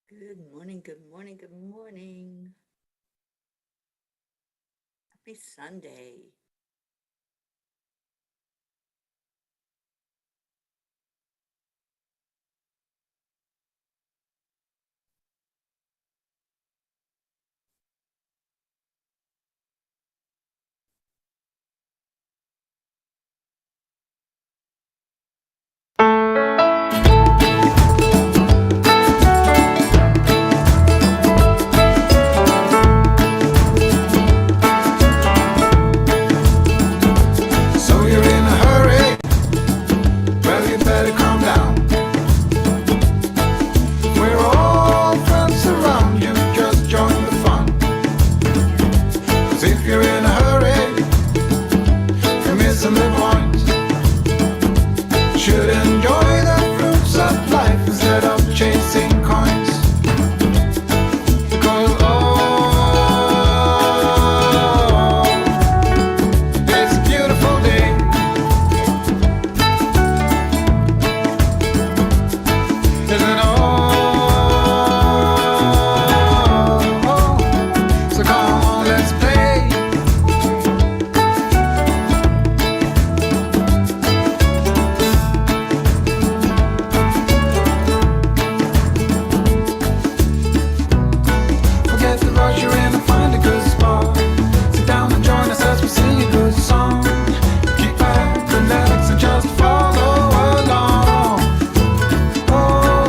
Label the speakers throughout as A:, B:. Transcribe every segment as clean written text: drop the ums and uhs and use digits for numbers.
A: Good morning, good morning, good morning. Happy Sunday.
B: So you're in a hurry? Well, you better calm down. We're all friends around you, just join the fun. 'Cause if you're in a hurry, you're missing the point. Should enjoy the fruits of life instead of chasing coins. Because it's a beautiful day. Isn't so come on, let's play. Forget the rush, you're in and find a good spot. Sit down and join us as we sing a good song. Keep back, relax, and just follow along. Oh,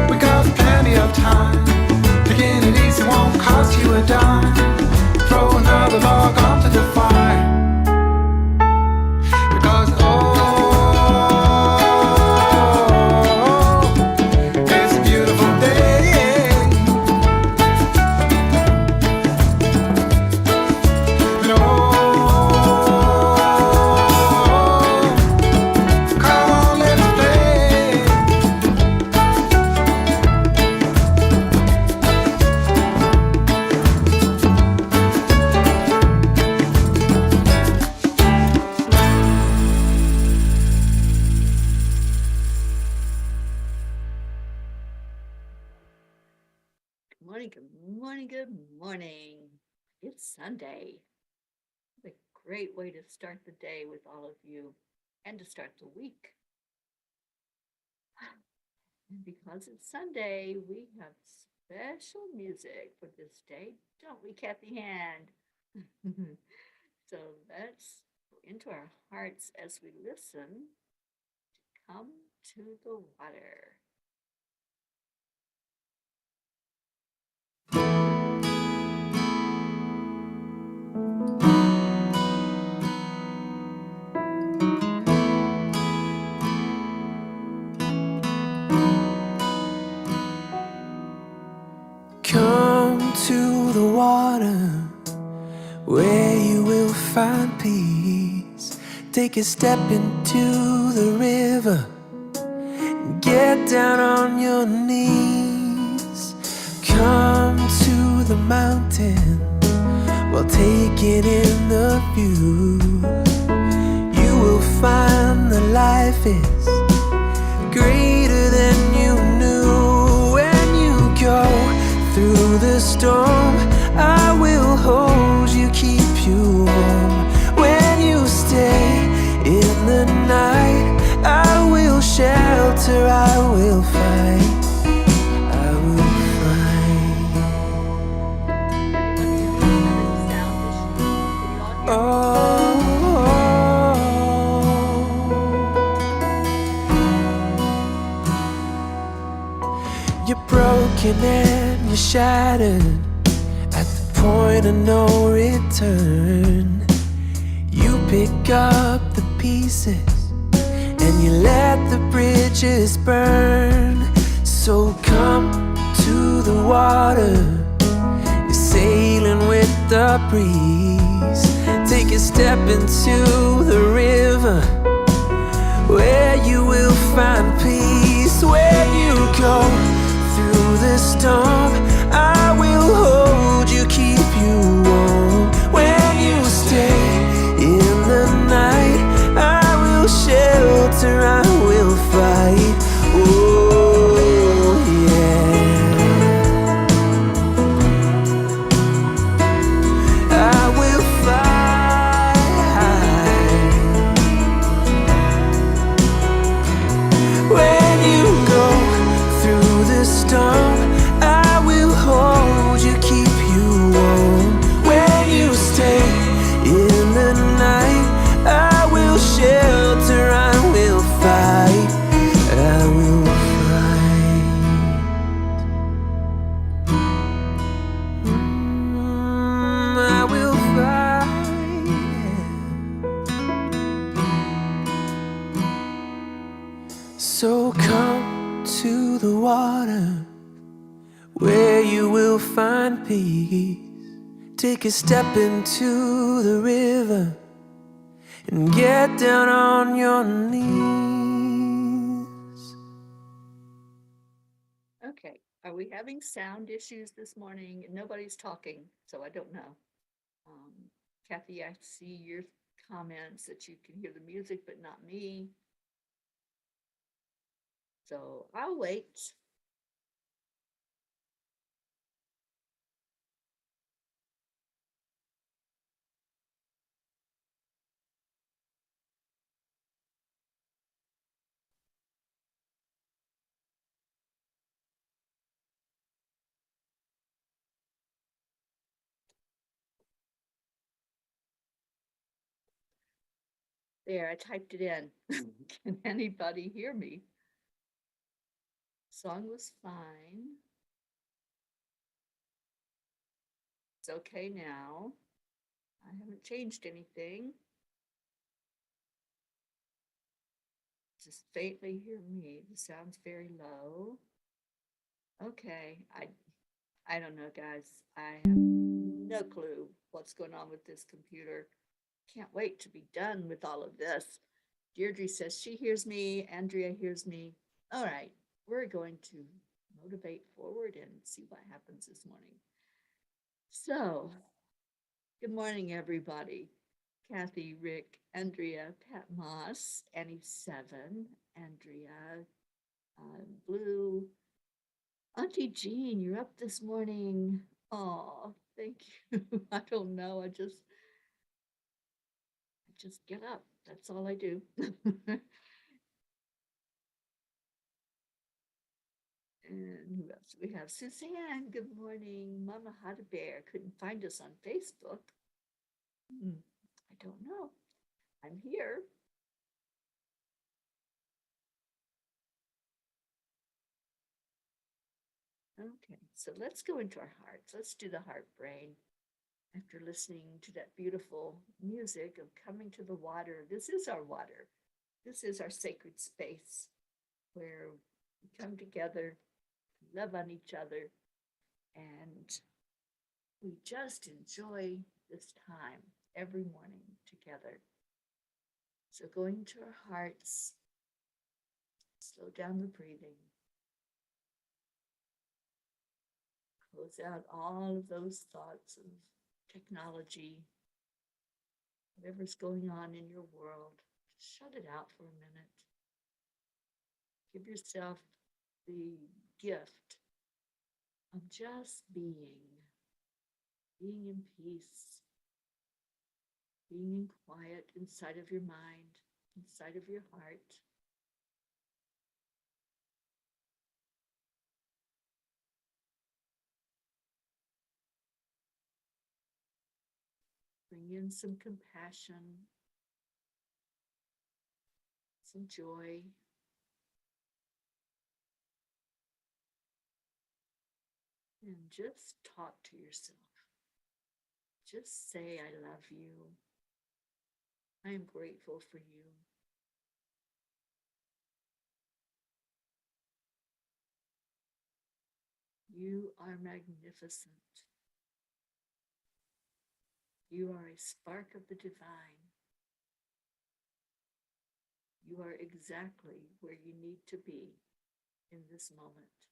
B: we got plenty of time. Taking it easy won't cost you a dime. Throw another log onto the fire. Because it's a beautiful day. And come on, let's play.
A: Good morning, good morning, good morning. It's Sunday. What a great way to start the day with all of you and to start the week. And because it's Sunday, we have special music for this day, don't we, Kathy Hand? So let's go into our hearts as we listen to Come to the Water.
C: Come to the water where you will find peace. Take a step into the river and get down on your knees. Come to the mountain while taking in the view. You will find that life is greater than you knew. When you go through the storm, I will hold you, keep you warm. When you stay in the night, I will shelter, I will fight, I will fight. You're broken and you're shattered at the point of no return. You pick up the pieces and you let the bridges burn. So come to the water, you're sailing with the breeze. Take a step into the river where you will find peace. When you go through the storm, I will hold you, keep you warm. When you stay in the night, I will shelter, I will fight. Oh yeah. So come to the water where you will find peace. Take a step into the river and get down on your knees.
A: Okay, are we having sound issues this morning? Nobody's talking, so I don't know. Kathy, I see your comments that you can hear the music, but not me. So I'll wait. There, I typed it in. Can anybody hear me? Song was fine. It's okay now. I haven't changed anything. Just faintly hear me. The sound's very low. Okay, I don't know, guys. I have no clue what's going on with this computer. Can't wait to be done with all of this. Deirdre says she hears me. Andrea hears me. All right, we're going to motivate forward and see what happens this morning. So, good morning, everybody. Kathy, Rick, Andrea, Pat Moss, Annie Seven, Andrea, Blue, Auntie Jean, you're up this morning. Oh, thank you. I don't know. I just get up. That's all I do. And who else do we have? Suzanne, good morning. Mama Had a Bear couldn't find us on Facebook. I don't know. I'm here. Okay, so let's go into our hearts. Let's do the heart brain. After listening to that beautiful music of coming to the water, this is our water. This is our sacred space where we come together, love on each other, and we just enjoy this time every morning together. So going to our hearts, slow down the breathing, close out all of those thoughts of technology, whatever's going on in your world. Just shut it out for a minute. Give yourself the gift of just being in peace, being in quiet inside of your mind, inside of your heart. Bring in some compassion, some joy. And just talk to yourself. Just say, I love you. I am grateful for you. You are magnificent. You are a spark of the divine. You are exactly where you need to be in this moment.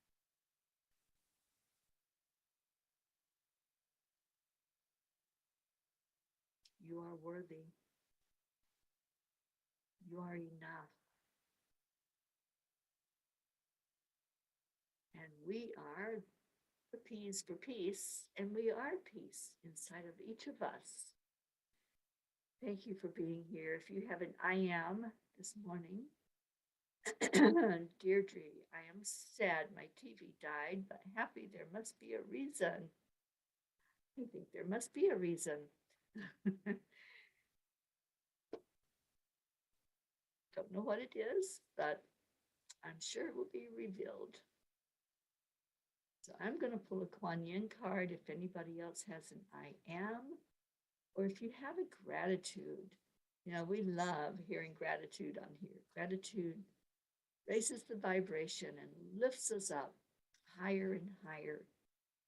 A: You are worthy. You are enough. And we are the P's for peace, and we are peace inside of each of us. Thank you for being here. If you have an I am this morning, Deirdre, I am sad my TV died, but happy there must be a reason. I think there must be a reason. Don't know what it is, but I'm sure it will be revealed. So I'm going to pull a Kuan Yin card if anybody else has an I am, or if you have a gratitude. You know, we love hearing gratitude on here. Gratitude raises the vibration and lifts us up higher and higher.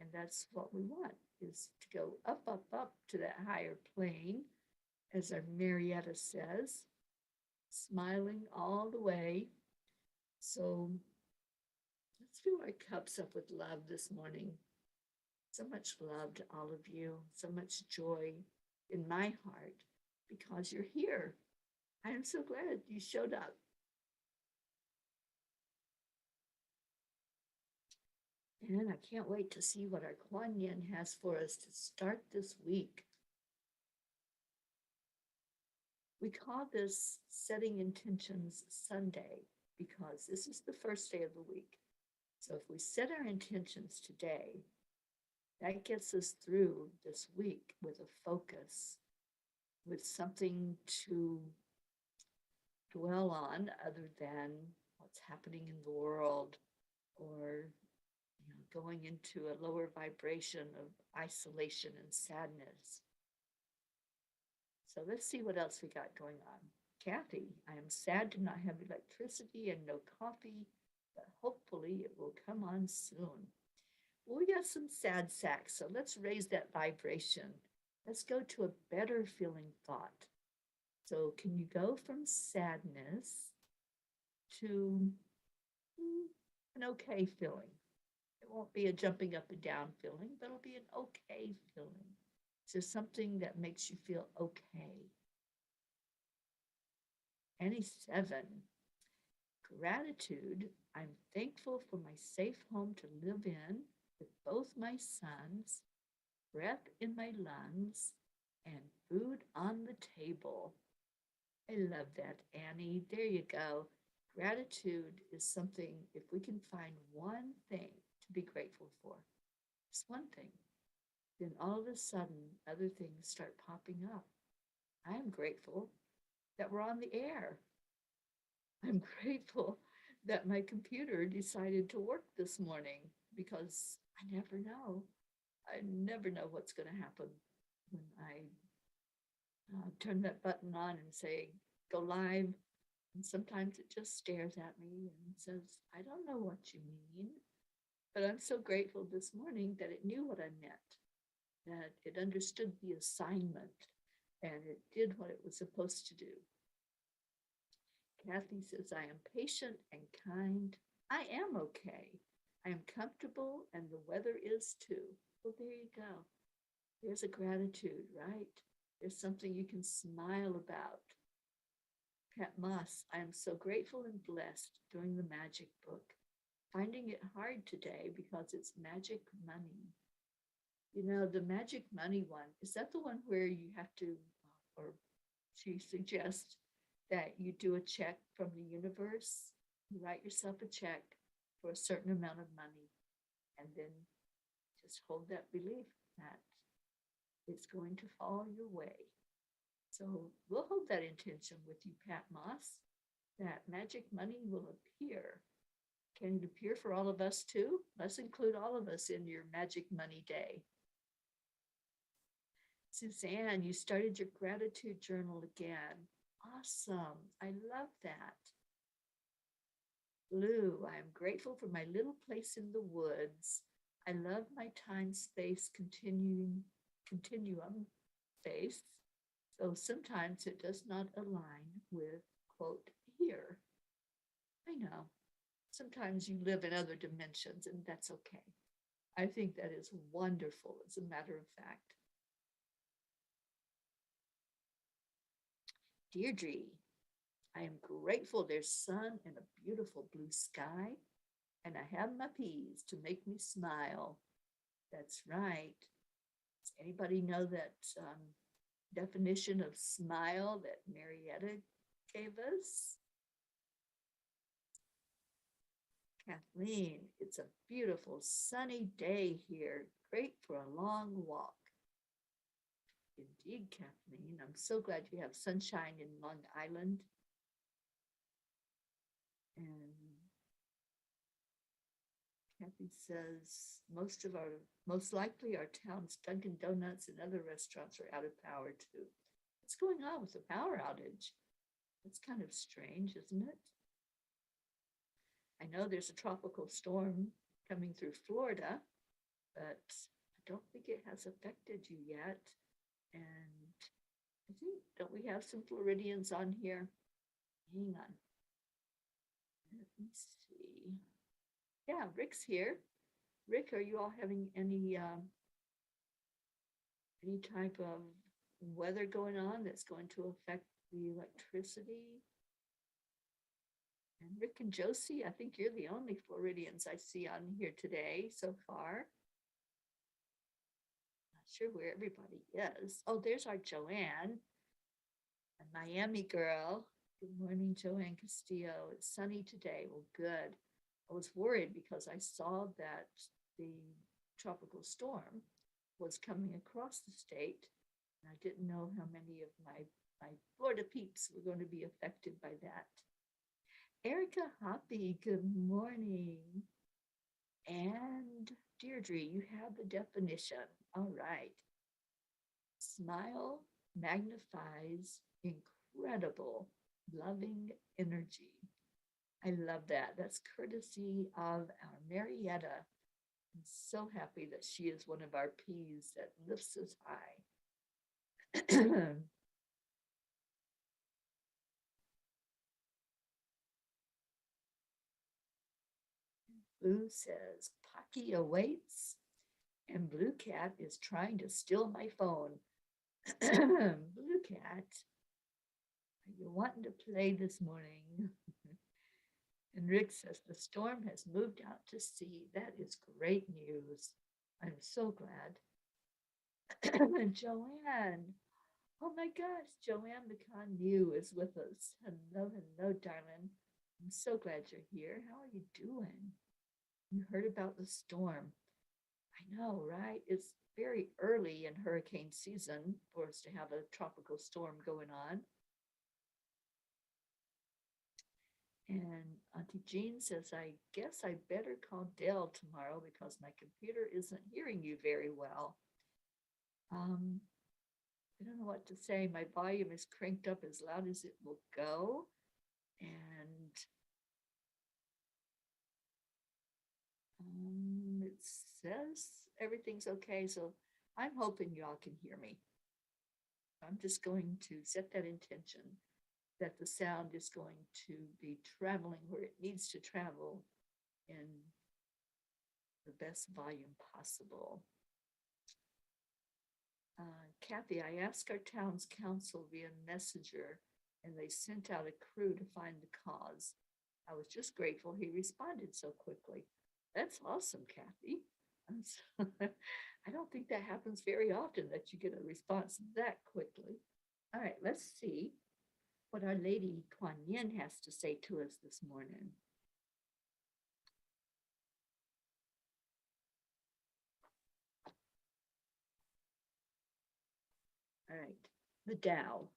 A: And that's what we want, is to go up, up, up to that higher plane, as our Marietta says, smiling all the way. So let's fill our cups up with love this morning. So much love to all of you, so much joy in my heart because you're here. I am so glad you showed up. And I can't wait to see what our Kuan Yin has for us to start this week. We call this Setting Intentions Sunday because this is the first day of the week. So if we set our intentions today, that gets us through this week with a focus, with something to dwell on other than what's happening in the world, or going into a lower vibration of isolation and sadness. So let's see what else we got going on. Kathy, I am sad to not have electricity and no coffee, but hopefully it will come on soon. Well, we got some sad sacks, so let's raise that vibration. Let's go to a better feeling thought. So can you go from sadness to an okay feeling? It won't be a jumping up and down feeling, but it'll be an okay feeling. So something that makes you feel okay. Annie 7, gratitude. I'm thankful for my safe home to live in with both my sons, breath in my lungs, and food on the table. I love that, Annie. There you go. Gratitude is something, if we can find one thing to be grateful for, just one thing, then all of a sudden other things start popping up. I am grateful that we're on the air. I'm grateful that my computer decided to work this morning, because I never know. I never know what's going to happen when I turn that button on and say, go live. And sometimes it just stares at me and says, I don't know what you mean. But I'm so grateful this morning that it knew what I meant, that it understood the assignment, and it did what it was supposed to do. Kathy says, I am patient and kind. I am okay. I am comfortable, and the weather is too. Well, there you go. There's a gratitude, right? There's something you can smile about. Pat Moss, I am so grateful and blessed during the magic book. Finding it hard today because it's magic money. You know, the magic money one, is that the one where you have to, or she suggests that you do a check from the universe, you write yourself a check for a certain amount of money, and then just hold that belief that it's going to fall your way. So we'll hold that intention with you, Pat Moss, that magic money will appear. Can it appear for all of us too? Let's include all of us in your magic money day. Suzanne, you started your gratitude journal again. Awesome. I love that. Lou, I am grateful for my little place in the woods. I love my time space continuum space. So sometimes it does not align with, quote, here. I know. Sometimes you live in other dimensions, and that's okay. I think that is wonderful, as a matter of fact. Deirdre, I am grateful there's sun and a beautiful blue sky, and I have my peas to make me smile. That's right. Does anybody know that definition of smile that Marietta gave us? Kathleen, it's a beautiful sunny day here. Great for a long walk. Indeed, Kathleen, I'm so glad you have sunshine in Long Island. And Kathy says, most likely our town's Dunkin' Donuts and other restaurants are out of power too. What's going on with the power outage? It's kind of strange, isn't it? know there's a tropical storm coming through Florida, but I don't think it has affected you yet. And I think, don't we have some Floridians on here? Hang on. Let me see. Yeah, Rick's here. Rick, are you all having any type of weather going on that's going to affect the electricity? And Rick and Josie, I think you're the only Floridians I see on here today so far. Not sure where everybody is. Oh, there's our Joanne, a Miami girl. Good morning, Joanne Castillo. It's sunny today. Well, good. I was worried because I saw that the tropical storm was coming across the state. And I didn't know how many of my Florida peeps were going to be affected by that. Erica Hoppy, good morning. And Deirdre, you have the definition. All right. Smile magnifies incredible, loving energy. I love that. That's courtesy of our Marietta. I'm so happy that she is one of our P's that lifts us high. Blue says, Pocky awaits, and Blue Cat is trying to steal my phone. Blue Cat, are you wanting to play this morning? And Rick says, the storm has moved out to sea. That is great news. I'm so glad. Joanne, oh my gosh, Joanne McConn is with us. Hello, hello, darling. I'm so glad you're here. How are you doing? You heard about the storm. I know, right? It's very early in hurricane season for us to have a tropical storm going on. And Auntie Jean says, I guess I better call Dell tomorrow because my computer isn't hearing you very well. I don't know what to say. My volume is cranked up as loud as it will go. And it says everything's okay. So I'm hoping y'all can hear me. I'm just going to set that intention that the sound is going to be traveling where it needs to travel in the best volume possible. Kathy, I asked our town's council via messenger, and they sent out a crew to find the cause. I was just grateful he responded so quickly. That's awesome, Kathy. I don't think that happens very often that you get a response that quickly. All right, let's see what Our Lady Kuan Yin has to say to us this morning. All right, the Tao.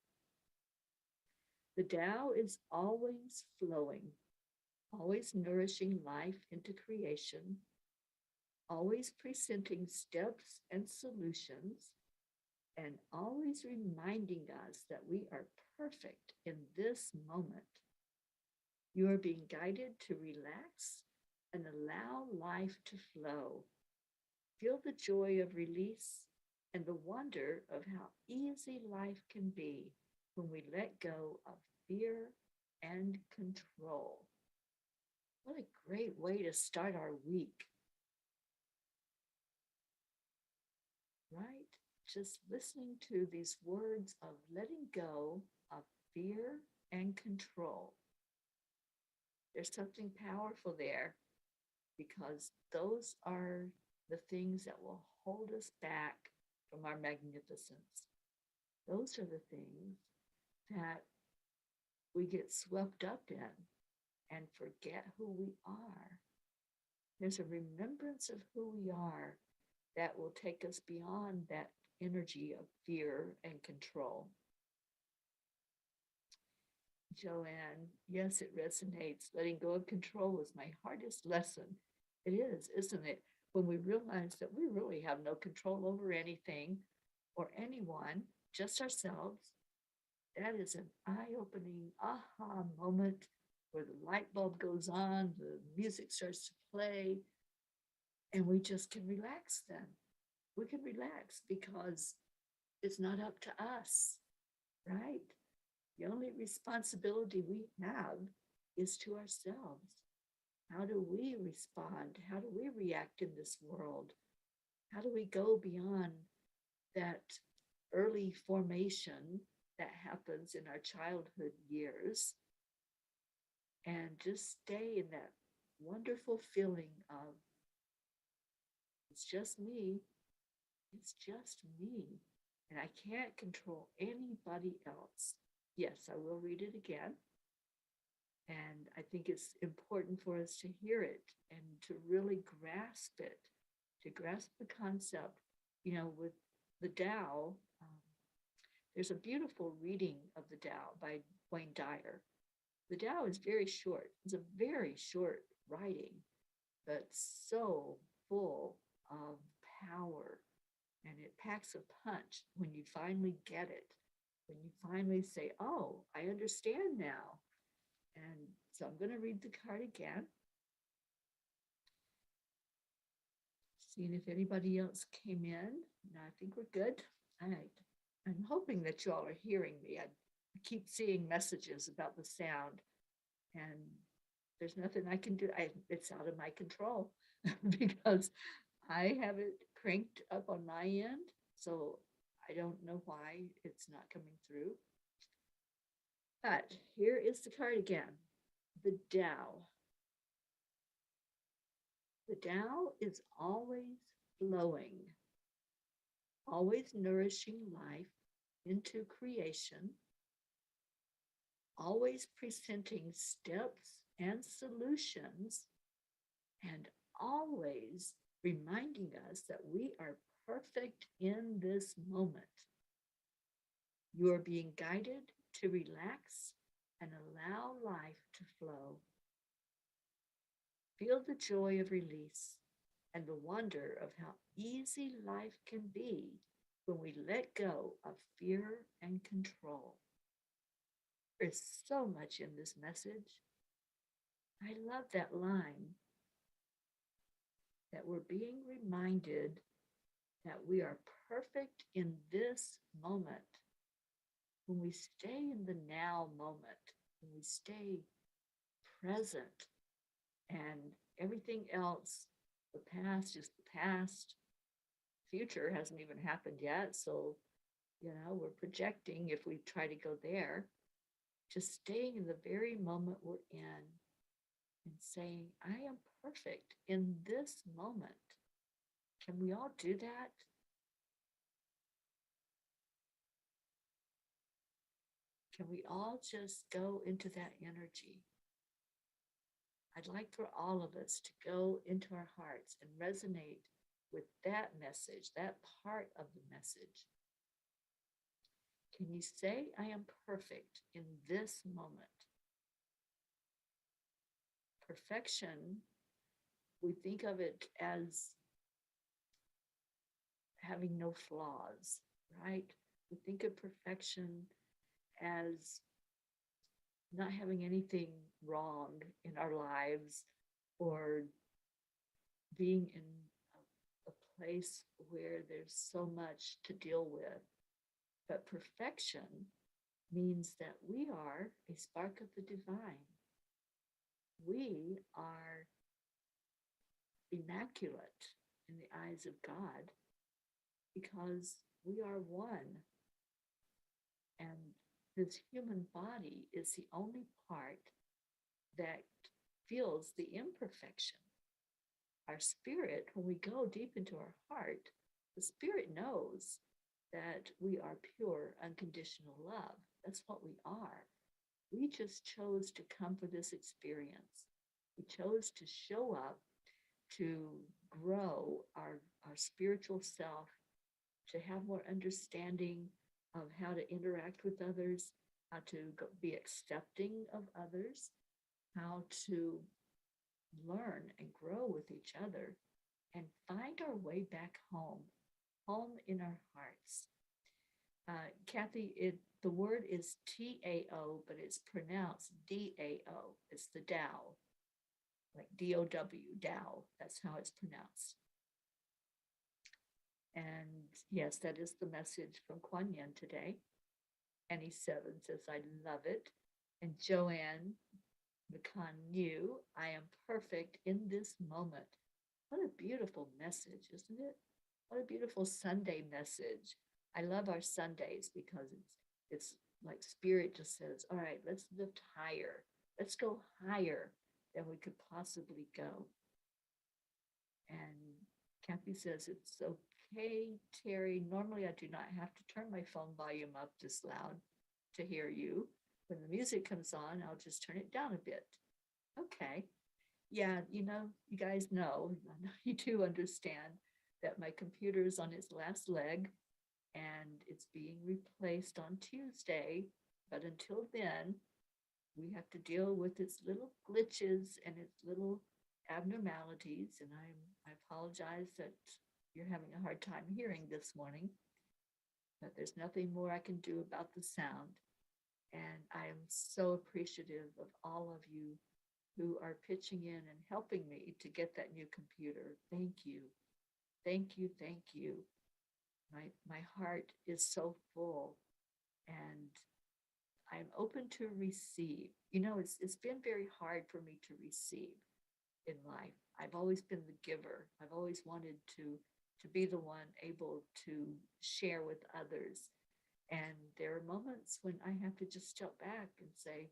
A: The Tao is always flowing, always nourishing life into creation, always presenting steps and solutions, and always reminding us that we are perfect in this moment. You are being guided to relax and allow life to flow. Feel the joy of release and the wonder of how easy life can be when we let go of fear and control. What a great way to start our week, right? Just listening to these words of letting go of fear and control. There's something powerful there because those are the things that will hold us back from our magnificence. Those are the things that we get swept up in and forget who we are. There's a remembrance of who we are that will take us beyond that energy of fear and control. Joanne, yes, it resonates. Letting go of control was my hardest lesson. It is, isn't it? When we realize that we really have no control over anything or anyone, just ourselves. That is an eye-opening aha moment where the light bulb goes on, the music starts to play, and we just can relax then. We can relax because it's not up to us, right? The only responsibility we have is to ourselves. How do we respond? How do we react in this world? How do we go beyond that early formation that happens in our childhood years and just stay in that wonderful feeling of it's just me, it's just me, and I can't control anybody else. Yes, I will read it again. And I think it's important for us to hear it and to really grasp it, to grasp the concept. With the Tao, there's a beautiful reading of the Tao by Wayne Dyer. The Tao is very short. It's a very short writing, but so full of power. And it packs a punch when you finally get it, when you finally say, oh, I understand now. And so I'm going to read the card again, seeing if anybody else came in. No, I think we're good. All right. I'm hoping that you all are hearing me. I keep seeing messages about the sound, and there's nothing I can do. It's out of my control because I have it cranked up on my end. So I don't know why it's not coming through. But here is the card again. The Tao. The Tao is always flowing, always nourishing life into creation, always presenting steps and solutions, and always reminding us that we are perfect in this moment. You are being guided to relax and allow life to flow. Feel the joy of release and the wonder of how easy life can be when we let go of fear and control. There's so much in this message. I love that line, that we're being reminded that we are perfect in this moment. When we stay in the now moment, when we stay present, and everything else, the past is the past. Future hasn't even happened yet. So, we're projecting if we try to go there, just staying in the very moment we're in and saying, I am perfect in this moment. Can we all do that? Can we all just go into that energy? I'd like for all of us to go into our hearts and resonate with that message, that part of the message. Can you say, I am perfect in this moment? Perfection, we think of it as having no flaws, right? We think of perfection as not having anything wrong in our lives, or being in a place where there's so much to deal with. But perfection means that we are a spark of the divine. We are immaculate in the eyes of God because we are one. And this human body is the only part that feels the imperfection. Our spirit, when we go deep into our heart, the spirit knows that we are pure, unconditional love. That's what we are. We just chose to come for this experience. We chose to show up to grow our spiritual self, to have more understanding of how to interact with others, how to be accepting of others, how to learn and grow with each other, and find our way back home, home in our hearts. Kathy, the word is Tao, but it's pronounced Dao. It's the Tao, like DOW, Tao. That's how it's pronounced. And yes, that is the message from Kuan Yin today. Annie Seven says, I love it. And Joanne McCann New, I am perfect in this moment. What a beautiful message, isn't it? What a beautiful Sunday message. I love our Sundays because it's like spirit just says, all right, let's lift higher. Let's go higher than we could possibly go. And Kathy says, it's okay, Teri. Normally I do not have to turn my phone volume up this loud to hear you. When the music comes on, I'll just turn it down a bit. Okay. Yeah, you guys know, I know you do understand that my computer is on its last leg and it's being replaced on Tuesday. But until then, we have to deal with its little glitches and its little abnormalities. And I apologize that you're having a hard time hearing this morning, but there's nothing more I can do about the sound. And I am so appreciative of all of you who are pitching in and helping me to get that new computer. Thank you. Thank you. Thank you. My heart is so full and I'm open to receive. It's been very hard for me to receive in life. I've always been the giver. I've always wanted to be the one able to share with others. And there are moments when I have to just step back and say,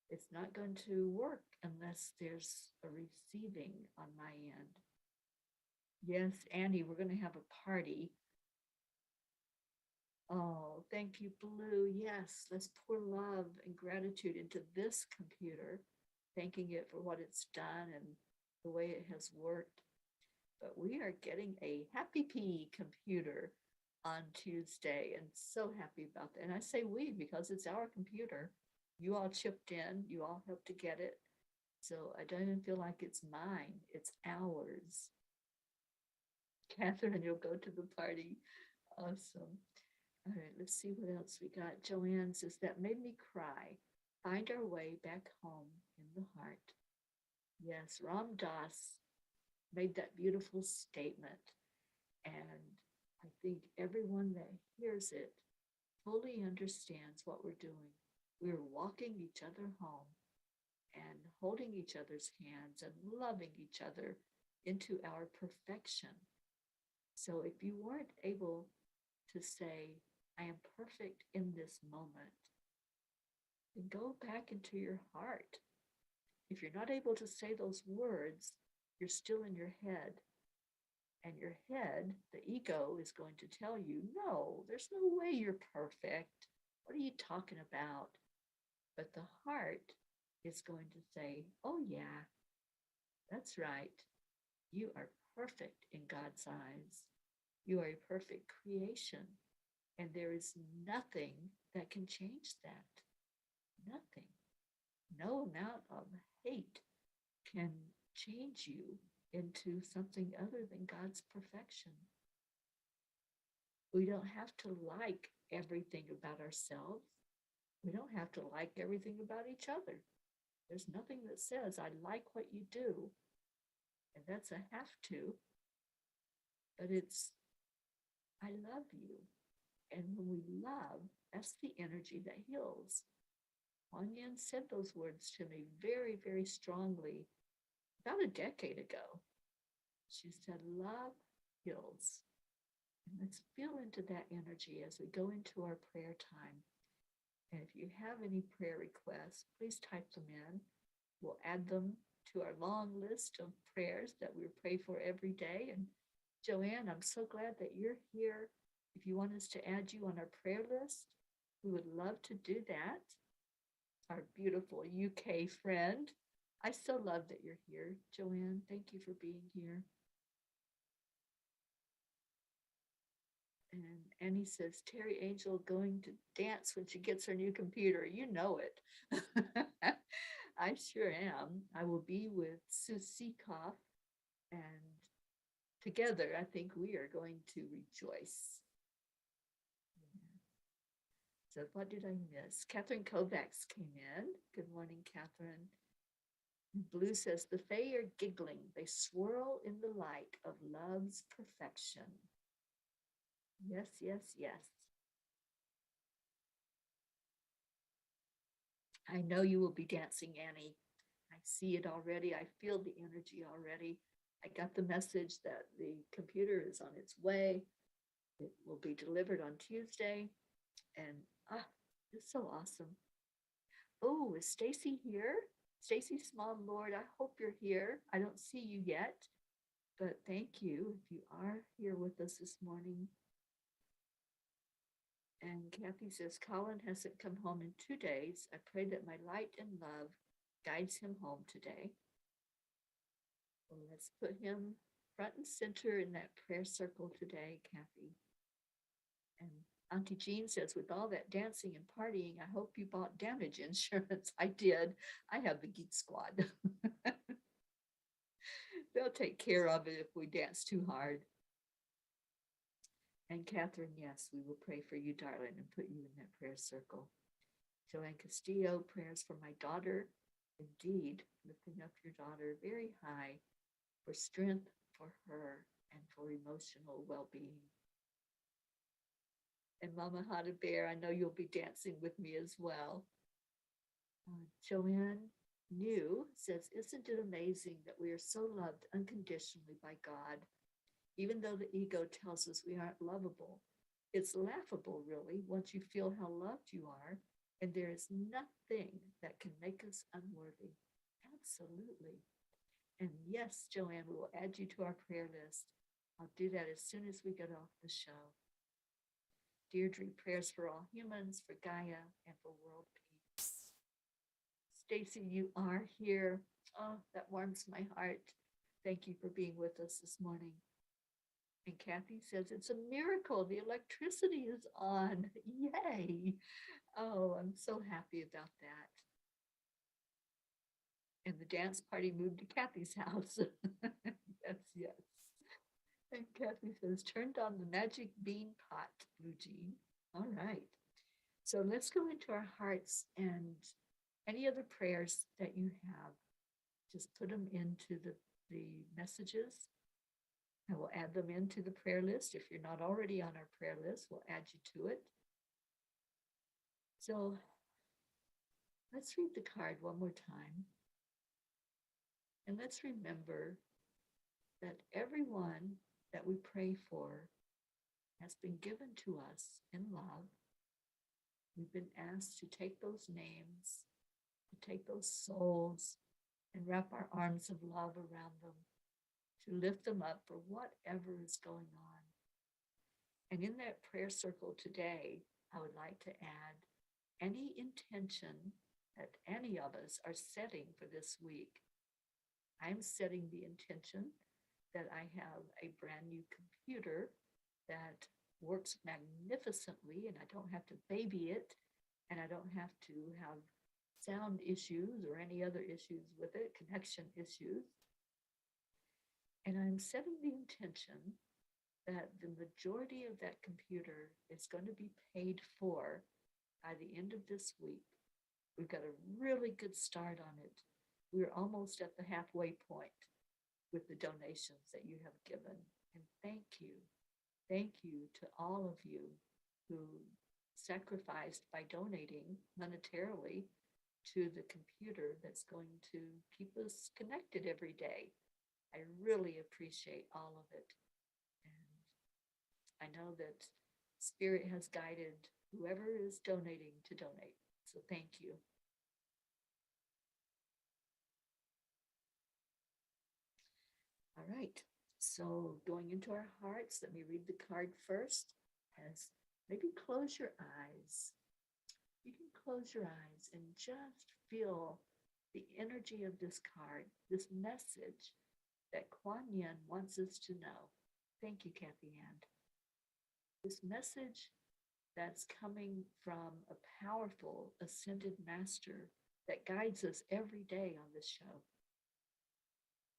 A: it's not going to work unless there's a receiving on my end. Yes, Annie, we're going to have a party. Oh, thank you, Blue. Yes, let's pour love and gratitude into this computer, thanking it for what it's done and the way it has worked. But we are getting a Happy Pea computer on Tuesday and so happy about that. And I say we because it's our computer. You all chipped in, you all helped to get it. So I don't even feel like it's mine, it's ours. Catherine, you'll go to the party. Awesome. All right, let's see what else we got. Joanne says, that made me cry. Find our way back home in the heart. Yes, Ram Dass made that beautiful statement. And I think everyone that hears it fully understands what we're doing. We're walking each other home and holding each other's hands and loving each other into our perfection. So if you weren't able to say, I am perfect in this moment, then go back into your heart. If you're not able to say those words, you're still in your head. And your head, the ego, is going to tell you, no, there's no way you're perfect. What are you talking about? But the heart is going to say, oh, yeah, that's right. You are perfect in God's eyes. You are a perfect creation. And there is nothing that can change that. Nothing. No amount of hate can change you into something other than God's perfection. We don't have to like everything about ourselves. We don't have to like everything about each other. There's nothing that says, I like what you do. And that's a have to. But it's, I love you. And when we love, that's the energy that heals. Kuan Yin said those words to me very, very strongly about a decade ago. She said, love heals. And let's feel into that energy as we go into our prayer time. And if you have any prayer requests, please type them in. We'll add them to our long list of prayers that we pray for every day. And Joanne, I'm so glad that you're here. If you want us to add you on our prayer list, we would love to do that. Our beautiful UK friend. I so love that you're here, Joanne. Thank you for being here. And Annie says, Teri Angel going to dance when she gets her new computer. You know it. I sure am. I will be with Sue Seekoff, and together I think we are going to rejoice. So what did I miss? Catherine Kovacs came in. Good morning, Catherine. Blue says, the Fae are giggling. They swirl in the light of love's perfection. Yes, yes, yes. I know you will be dancing, Annie. I see it already. I feel the energy already. I got the message that the computer is on its way. It will be delivered on Tuesday. And it's so awesome. Oh, is Stacy here? Stacy Small Lord, I hope you're here. I don't see you yet, but thank you if you are here with us this morning. And Kathy says, Colin hasn't come home in 2 days. I pray that my light and love guides him home today. Well, let's put him front and center in that prayer circle today, Kathy. And Auntie Jean says, with all that dancing and partying, I hope you bought damage insurance. I did. I have the Geek Squad. They'll take care of it if we dance too hard. And Catherine, yes, we will pray for you, darling, and put you in that prayer circle. Joanne Castillo, prayers for my daughter. Indeed, lifting up your daughter very high for strength for her and for emotional well-being. And Mama Hada Bear, I know you'll be dancing with me as well. Joanne New says, isn't it amazing that we are so loved unconditionally by God? Even though the ego tells us we aren't lovable, it's laughable, really, once you feel how loved you are, and there is nothing that can make us unworthy. Absolutely. And yes, Joanne, we will add you to our prayer list. I'll do that as soon as we get off the show. Deirdre, prayers for all humans, for Gaia, and for world peace. Stacy, you are here. Oh, that warms my heart. Thank you for being with us this morning. And Kathy says, it's a miracle. The electricity is on. Yay. Oh, I'm so happy about that. And the dance party moved to Kathy's house. Yes, yes. And Kathy says, turned on the magic bean pot, Blue Jean. All right. So let's go into our hearts, and any other prayers that you have, just put them into the messages. I will add them into the prayer list. If you're not already on our prayer list, we'll add you to it. So let's read the card one more time. And let's remember that everyone that we pray for has been given to us in love. We've been asked to take those names, to take those souls, and wrap our arms of love around them, to lift them up for whatever is going on. And in that prayer circle today, I would like to add any intention that any of us are setting for this week. I'm setting the intention that I have a brand new computer that works magnificently, and I don't have to baby it, and I don't have to have sound issues or any other issues with it, connection issues. And I'm setting the intention that the majority of that computer is going to be paid for by the end of this week. We've got a really good start on it. We're almost at the halfway point with the donations that you have given. And thank you. Thank you to all of you who sacrificed by donating monetarily to the computer that's going to keep us connected every day. I really appreciate all of it. And I know that Spirit has guided whoever is donating to donate. So thank you. All right. So going into our hearts, let me read the card first. As maybe close your eyes. You can close your eyes and just feel the energy of this card, this message that Kuan Yin wants us to know. Thank you, Kathy Ann. This message that's coming from a powerful ascended master that guides us every day on this show.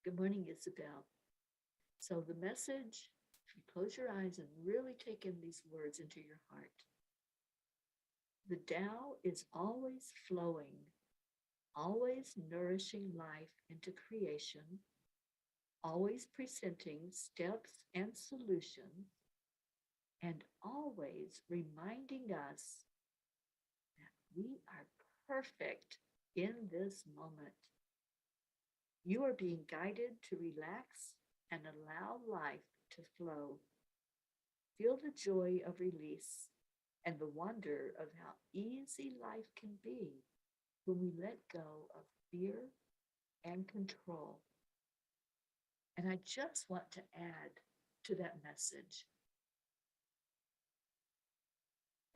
A: Good morning, Isabel. So the message, if you close your eyes and really take in these words into your heart. The Tao is always flowing, always nourishing life into creation, always presenting steps and solutions, and always reminding us that we are perfect in this moment. You are being guided to relax and allow life to flow. Feel the joy of release and the wonder of how easy life can be when we let go of fear and control. And I just want to add to that message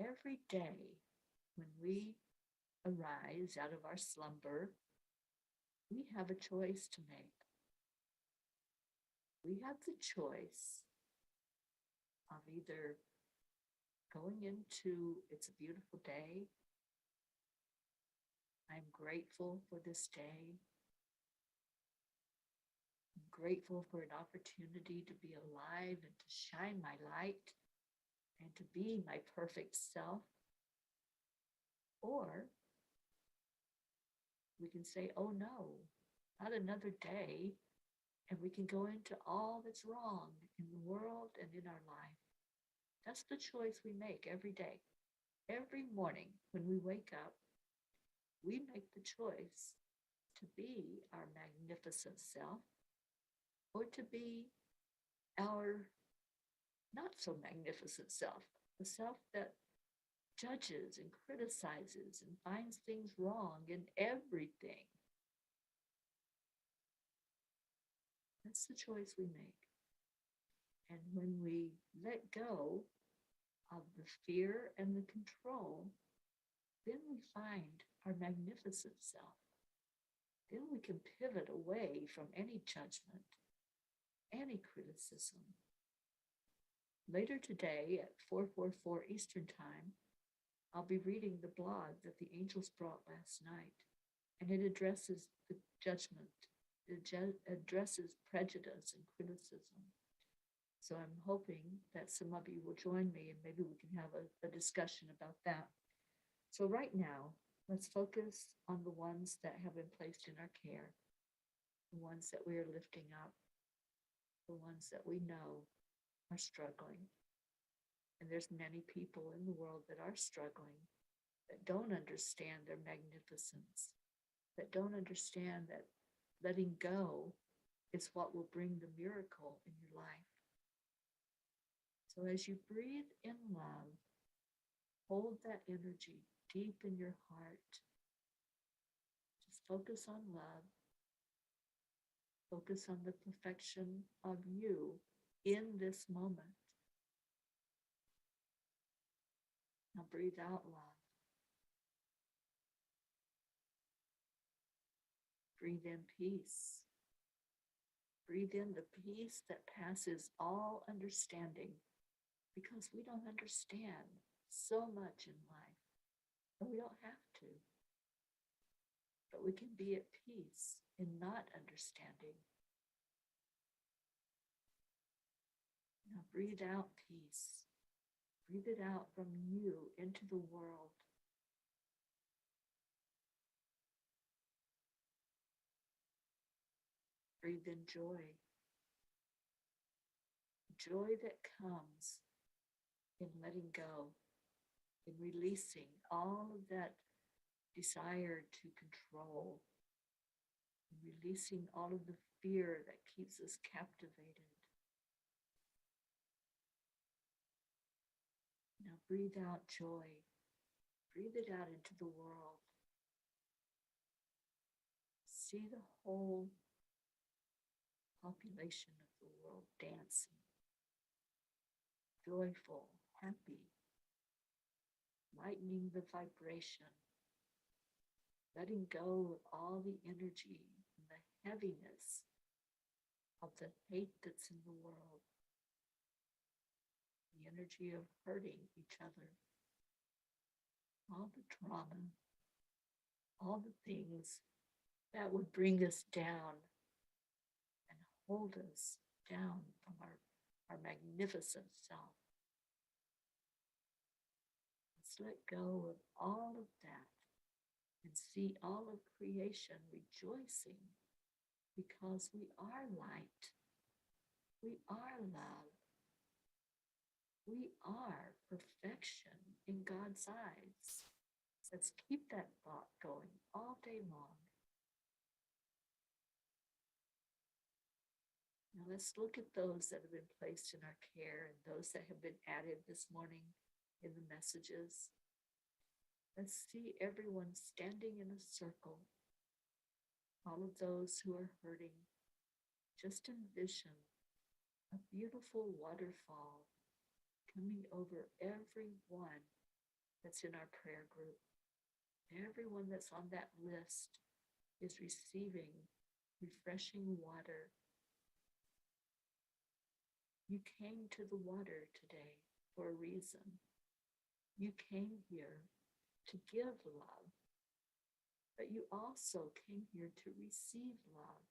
A: every day when we arise out of our slumber, we have a choice to make. We have the choice of either going into it's a beautiful day. I'm grateful for this day. I'm grateful for an opportunity to be alive and to shine my light and to be my perfect self. Or we can say, oh no, not another day. And we can go into all that's wrong in the world and in our life. That's the choice we make every day. Every morning when we wake up, we make the choice to be our magnificent self or to be our not so magnificent self, the self that judges and criticizes and finds things wrong in everything. That's the choice we make. And when we let go of the fear and the control, then we find our magnificent self. Then we can pivot away from any judgment, any criticism. Later today at 4:44 Eastern Time, I'll be reading the blog that the angels brought last night, and it addresses the judgment. It addresses prejudice and criticism. So I'm hoping that some of you will join me and maybe we can have a discussion about that. So right now, let's focus on the ones that have been placed in our care, the ones that we are lifting up, the ones that we know are struggling. And there's many people in the world that are struggling, that don't understand their magnificence, that don't understand that letting go is what will bring the miracle in your life. So as you breathe in love, hold that energy deep in your heart. Just focus on love. Focus on the perfection of you in this moment. Now breathe out love. Breathe in peace. Breathe in the peace that passes all understanding, because we don't understand so much in life, and we don't have to. But we can be at peace in not understanding. Now breathe out peace. Breathe it out from you into the world. Breathe in joy. Joy that comes in letting go, in releasing all of that desire to control, in releasing all of the fear that keeps us captivated. Now breathe out joy. Breathe it out into the world. See the whole population of the world dancing, joyful, happy, lightening the vibration, letting go of all the energy and the heaviness of the hate that's in the world, the energy of hurting each other, all the trauma, all the things that would bring us down and hold us down from our magnificent self. Let's Let's let go of all of that and see all of creation rejoicing because we are light. We are love. We are perfection in God's eyes. Let's keep that thought going all day long. Now let's look at those that have been placed in our care and those that have been added this morning in the messages. Let's see everyone standing in a circle. All of those who are hurting. Just envision a beautiful waterfall coming over everyone that's in our prayer group. Everyone that's on that list is receiving refreshing water. You came to the water today for a reason. You came here to give love, but you also came here to receive love.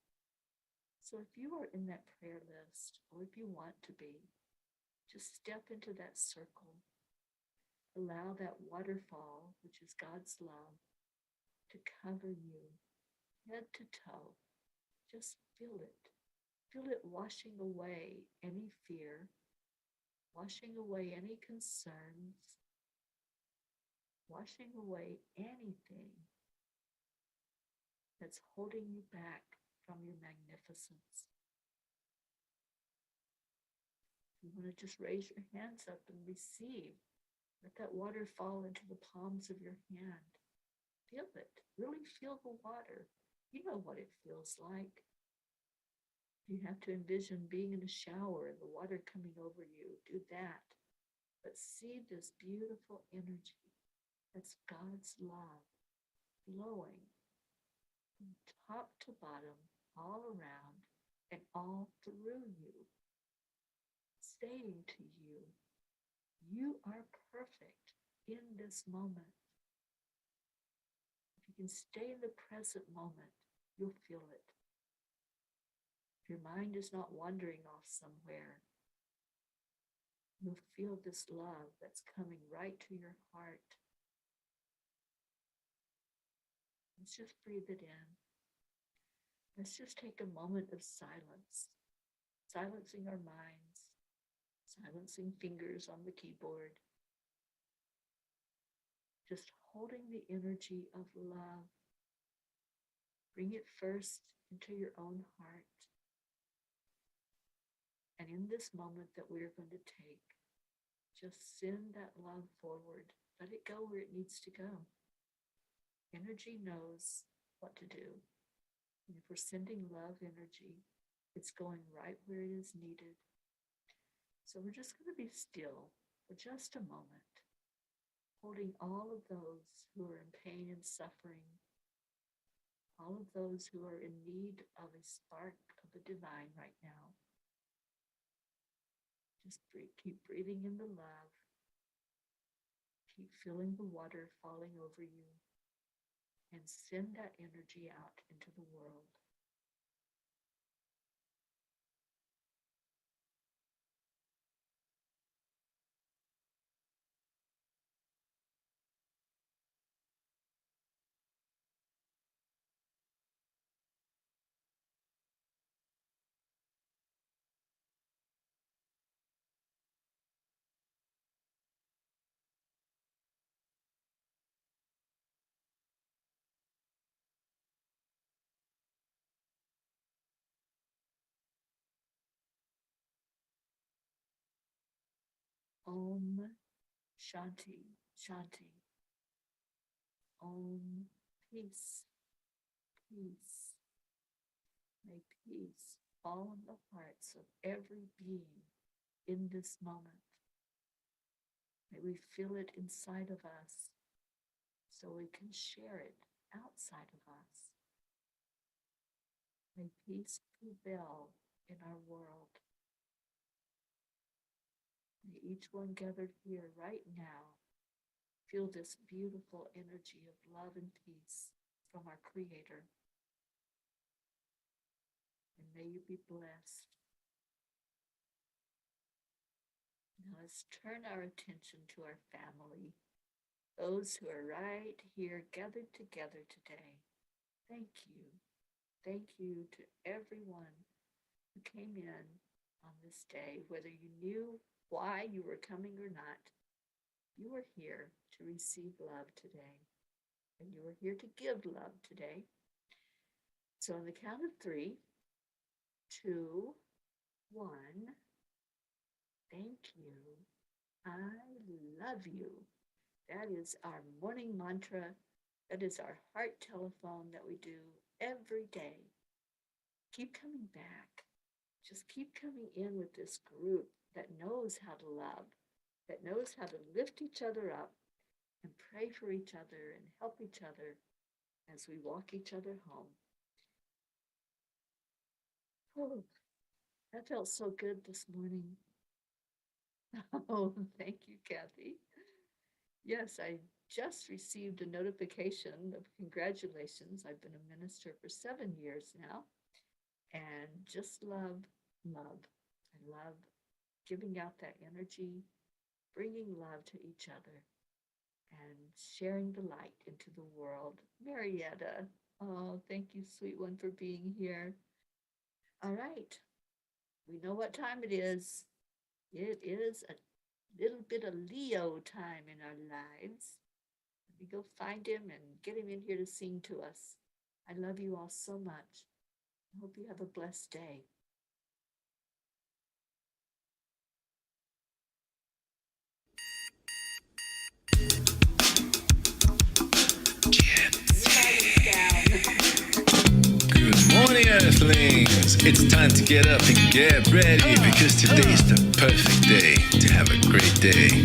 A: So if you are in that prayer list, or if you want to be, just step into that circle. Allow that waterfall, which is God's love, to cover you head to toe. Just feel it. Feel it washing away any fear, washing away any concerns, washing away anything that's holding you back from your magnificence. You want to just raise your hands up and receive. Let that water fall into the palms of your hand. Feel it. Really feel the water. You know what it feels like. You have to envision being in a shower and the water coming over you. Do that. But see this beautiful energy. That's God's love flowing from top to bottom, all around and all through you, saying to you, you are perfect in this moment. If you can stay in the present moment, you'll feel it. If your mind is not wandering off somewhere, you'll feel this love that's coming right to your heart. Let's just breathe it in. Let's just take a moment of silence, silencing our minds, silencing fingers on the keyboard, just holding the energy of love. Bring it first into your own heart. And in this moment that we are going to take, just send that love forward. Let it go where it needs to go. Energy knows what to do. And if we're sending love energy, it's going right where it is needed. So we're just going to be still for just a moment, holding all of those who are in pain and suffering, all of those who are in need of a spark of the divine right now. Just keep breathing in the love. Keep feeling the water falling over you. And send that energy out into the world. Om Shanti, Shanti. Om peace, peace. May peace fall in the hearts of every being in this moment. May we feel it inside of us so we can share it outside of us. May peace prevail in our world. May each one gathered here right now feel this beautiful energy of love and peace from our Creator. And may you be blessed. Now let's turn our attention to our family. those who are right here gathered together today. Thank you. Thank you to everyone who came in on this day, whether you knew why you were coming or not. You are here to receive love today, and you are here to give love today. So on the count of 3, 2, 1, thank you. I love you. That is our morning mantra. That is our heart telephone that we do every day. Keep coming back. Just keep coming in with this group that knows how to love, that knows how to lift each other up and pray for each other and help each other as we walk each other home. Oh, that felt so good this morning. Oh, thank you, Kathy. Yes, I just received a notification of congratulations. I've been a minister for 7 years now, and just love. I love giving out that energy, bringing love to each other, and sharing the light into the world. Marietta, oh, thank you, sweet one, for being here. All right, we know what time it is. It is a little bit of Leo time in our lives. Let me go find him and get him in here to sing to us. I love you all so much. I hope you have a blessed day.
D: Good morning, Earthlings! It's time to get up and get ready because today's the perfect day to have a great day.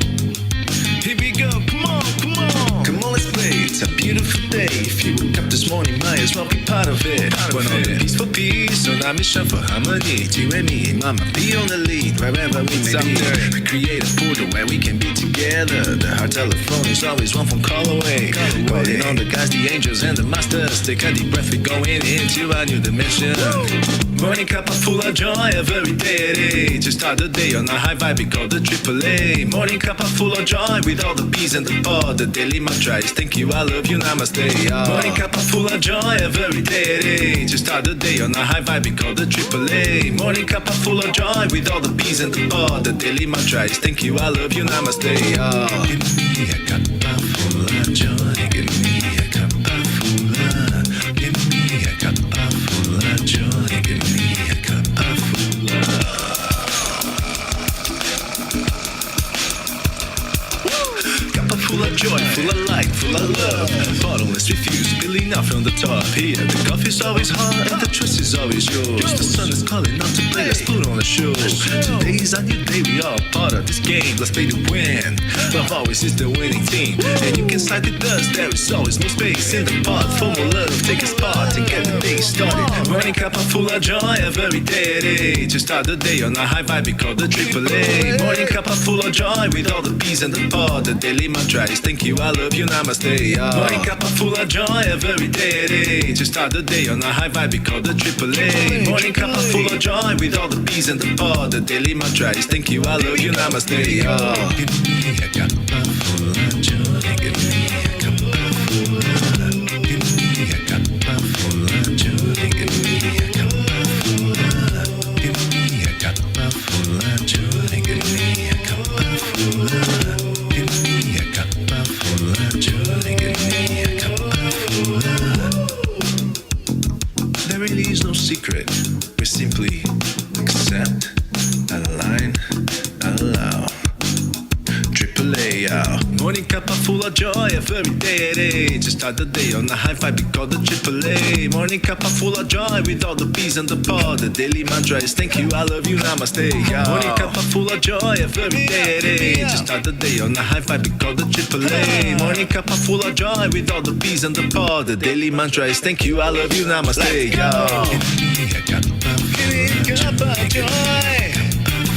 D: Here we go, come on, come on! Come on, let's play, it's a beautiful day. If you woke up this morning, might as well be part of it. One on the peace for peace, on our mission for harmony. You and me, and mama, be on the lead, wherever we may be. We create a portal where we can be together. The heart telephone is always one phone call away. Calling on the guys, the angels, and the masters. Take a deep breath, we're going into a new dimension. Morning Cuppa Fulla Joy, every day. To start the day on a high vibe, we call the AAA. Morning Cuppa Fulla Joy, with all the bees and the pod. The daily mantra is thank you, I love you, namaste. Morning Cuppa Fulla Joy, every day. To start the day on a high vibe, we call the AAA. Morning Cuppa Fulla Joy, with all the bees and the pod. The daily mantra is thank you, I love you, namaste. Give me a cuppa full of joy. Give me a cuppa full of. Give me a cuppa full of joy. Give me a cuppa full of. Cuppa full of joy, full of light, full of love. Bottomless refuse, spilling out from the top. Here, the coffee's always hot and the trust is always yours. The sun is calling out to play, let's put on a show. Today's a new day, we all part of this game. Let's play to win. Love always is the winning team, and you can side with us. There is always no space in the pot for more love. Take a spot and get the day started. Morning Cuppa Fulla Joy, every day. To start the day on a high vibe, we call the AAA. Morning Cuppa Fulla Joy, with all the bees and the pod. The daily mantra is thank you, I love you, namaste. Morning Cuppa Fulla Joy, every day. To start the day on a high vibe, we call the AAA. Morning Cuppa Fulla Joy, with all the bees and the pod. The daily mantra is thank you, I love you, namaste. Give me a cuppa full of joy. Give me a cuppa full of. Give me a cuppa full of joy. Give me a cuppa full of. Give me a cuppa full of joy. Give me a cuppa full of. Give me a cuppa full of joy. Give me a cuppa full of. There really is no secret. We simply accept, align, allow. AAA, Morning Cuppa Fulla Joy, every day. To start the day on a high vibe, we call the AAA. Morning Cuppa Fulla Joy, with all the bees and the pod. The daily mantra is thank you, I love you, namaste. Morning Cuppa Fulla Joy, every day. To start the day on a high vibe, we call the AAA. Morning Cuppa Fulla Joy, with all the bees and the pod. The daily mantra is thank you, I love you, namaste. Give me a cuppa full of joy.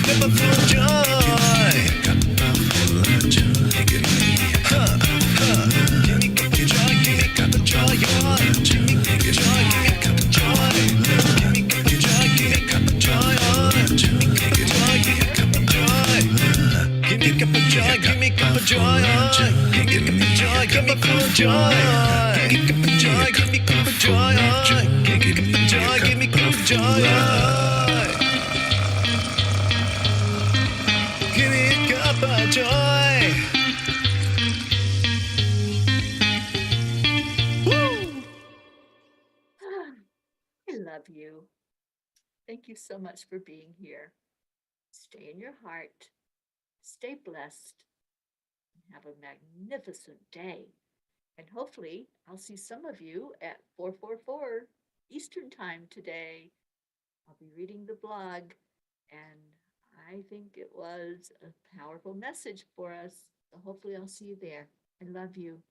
D: Cuppa full of joy. Cuppa full of joy. Give me a cuppa full of. Give me a cuppa joy. Give me a cuppa joy. Give me a joy. Give me a cuppa joy. Give me a cuppa joy. Give me a cuppa joy. Give me a cuppa joy. Give me a cuppa joy. Give me a cuppa joy. Give me a cuppa joy. Give me joy, Cuppa Fulla Joy. Give me Cuppa joy, give me Cuppa joy. Give me joy, give me Cuppa joy. Give me Cuppa joy. Woo!
A: I love you. Thank you so much for being here. Stay in your heart. Stay blessed. And have a magnificent day. And hopefully, I'll see some of you at 4:44 Eastern Time today. I'll be reading the blog, and I think it was a powerful message for us. So hopefully, I'll see you there. I love you.